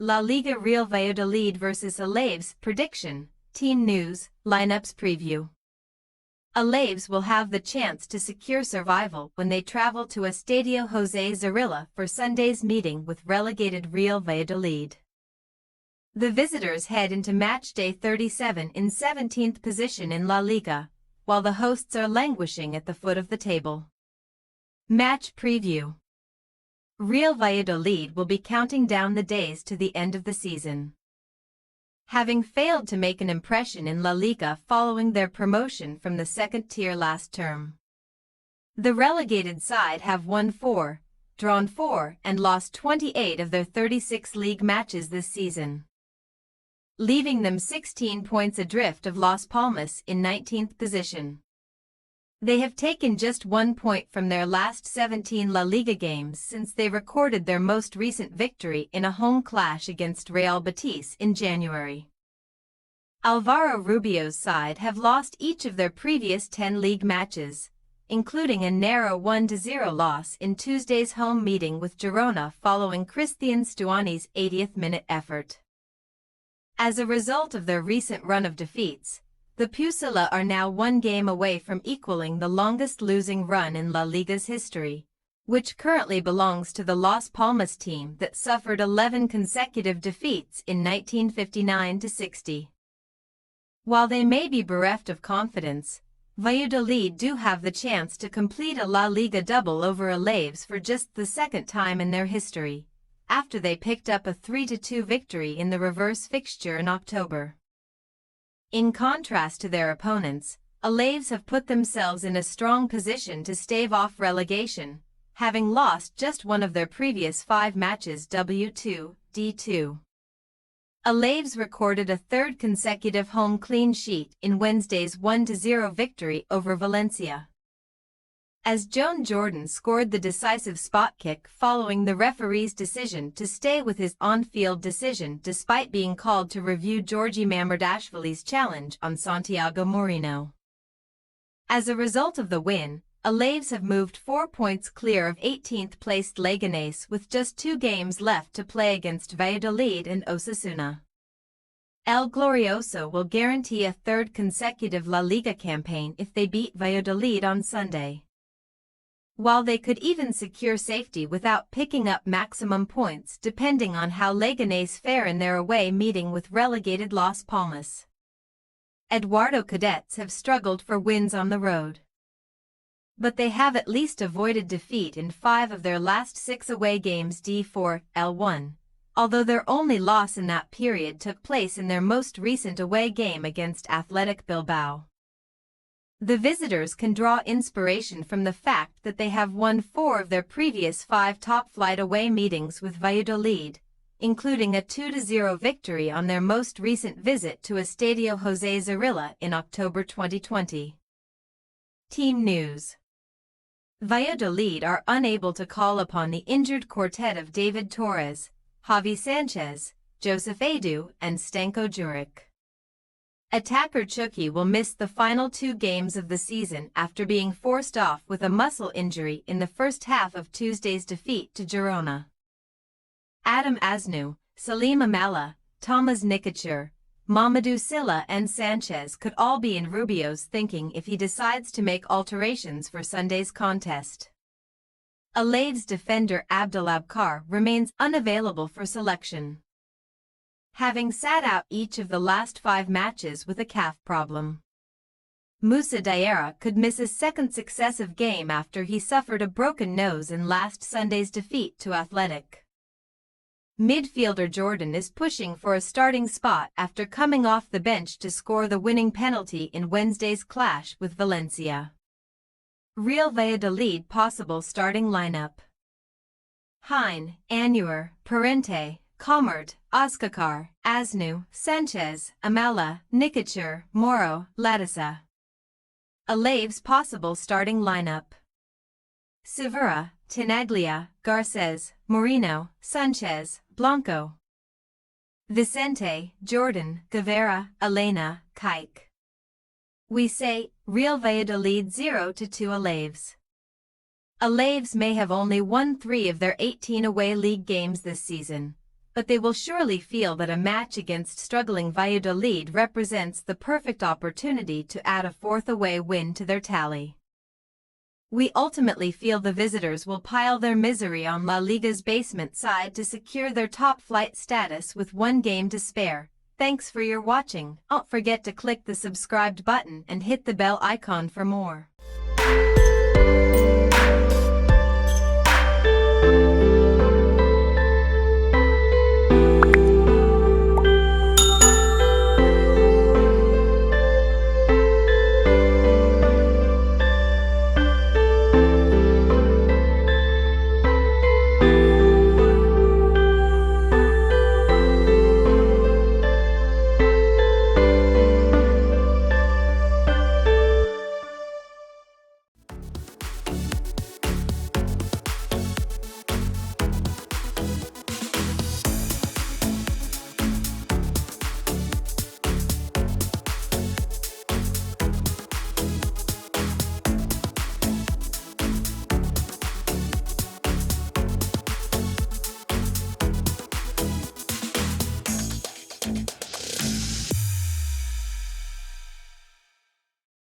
La Liga Real Valladolid vs Alaves prediction, team news, lineups preview. Alaves will have the chance to secure survival when they travel to Estadio José Zorrilla for Sunday's meeting with relegated Real Valladolid. The visitors head into matchday 37 in 17th position in La Liga, while the hosts are languishing at the foot of the table. Match preview. Real Valladolid will be counting down the days to the end of the season. Having failed to make an impression in La Liga following their promotion from the second tier last term. The relegated side have won 4, drawn 4 and lost 28 of their 36 league matches this season, leaving them 16 points adrift of Las Palmas in 19th position. They have taken just 1 point from their last 17 La Liga games since they recorded their most recent victory in a home clash against Real Betis in January. Alvaro Rubio's side have lost each of their previous 10 league matches, including a narrow 1-0 loss in Tuesday's home meeting with Girona following Cristian Stuani's 80th-minute effort. As a result of their recent run of defeats, the Pucela are now 1 game away from equaling the longest losing run in La Liga's history, which currently belongs to the Las Palmas team that suffered 11 consecutive defeats in 1959-60. While they may be bereft of confidence, Valladolid do have the chance to complete a La Liga double over Alaves for just the second time in their history, after they picked up a 3-2 victory in the reverse fixture in October. In contrast to their opponents, Alaves have put themselves in a strong position to stave off relegation, having lost just one of their previous 5 matches W2, D2. Alaves recorded a 3rd consecutive home clean sheet in Wednesday's 1-0 victory over Valencia, as Joan Jordan scored the decisive spot kick following the referee's decision to stay with his on-field decision despite being called to review Georgi Mamardashvili's challenge on Santiago Moreno. As a result of the win, Alaves have moved 4 points clear of 18th-placed Leganés with just 2 games left to play against Valladolid and Osasuna. El Glorioso will guarantee a 3rd consecutive La Liga campaign if they beat Valladolid on Sunday, while they could even secure safety without picking up maximum points depending on how Leganés fare in their away meeting with relegated Las Palmas. Eduardo Cadets have struggled for wins on the road, but they have at least avoided defeat in 5 of their last 6 away games D4, L1, although their only loss in that period took place in their most recent away game against Athletic Bilbao. The visitors can draw inspiration from the fact that they have won 4 of their previous 5 top-flight away meetings with Valladolid, including a 2-0 victory on their most recent visit to Estadio José Zorrilla in October 2020. Team news. Valladolid are unable to call upon the injured quartet of David Torres, Javi Sanchez, Joseph Edu, and Stanko Juric. Attacker Chucky will miss the final 2 games of the season after being forced off with a muscle injury in the first half of Tuesday's defeat to Girona. Adam Asnou, Salim Amala, Thomas Nikicher, Mamadou Silla and Sanchez could all be in Rubio's thinking if he decides to make alterations for Sunday's contest. Alaves defender Abdelabkar remains unavailable for selection, having sat out each of the last 5 matches with a calf problem. Moussa Diarra could miss a 2nd successive game after he suffered a broken nose in last Sunday's defeat to Athletic. Midfielder Jordan is pushing for a starting spot after coming off the bench to score the winning penalty in Wednesday's clash with Valencia. Real Valladolid possible starting lineup: Hine, Annuar, Parente, Comart, Oskakar, Asnou, Sanchez, Amala, Nikicher, Moro, Latissa. Alaves possible starting lineup: Severa, Tenaglia, Garces, Moreno, Sanchez, Blanco, Vicente, Jordan, Guevara, Elena, Kike. We say, Real Valladolid 0-2 Alaves. Alaves may have only won 3 of their 18 away league games this season, but they will surely feel that a match against struggling Valladolid represents the perfect opportunity to add a fourth away win to their tally. We ultimately feel the visitors will pile their misery on La Liga's basement side to secure their top-flight status with one game to spare. Thanks for your watching. Don't forget to click the subscribed button and hit the bell icon for more.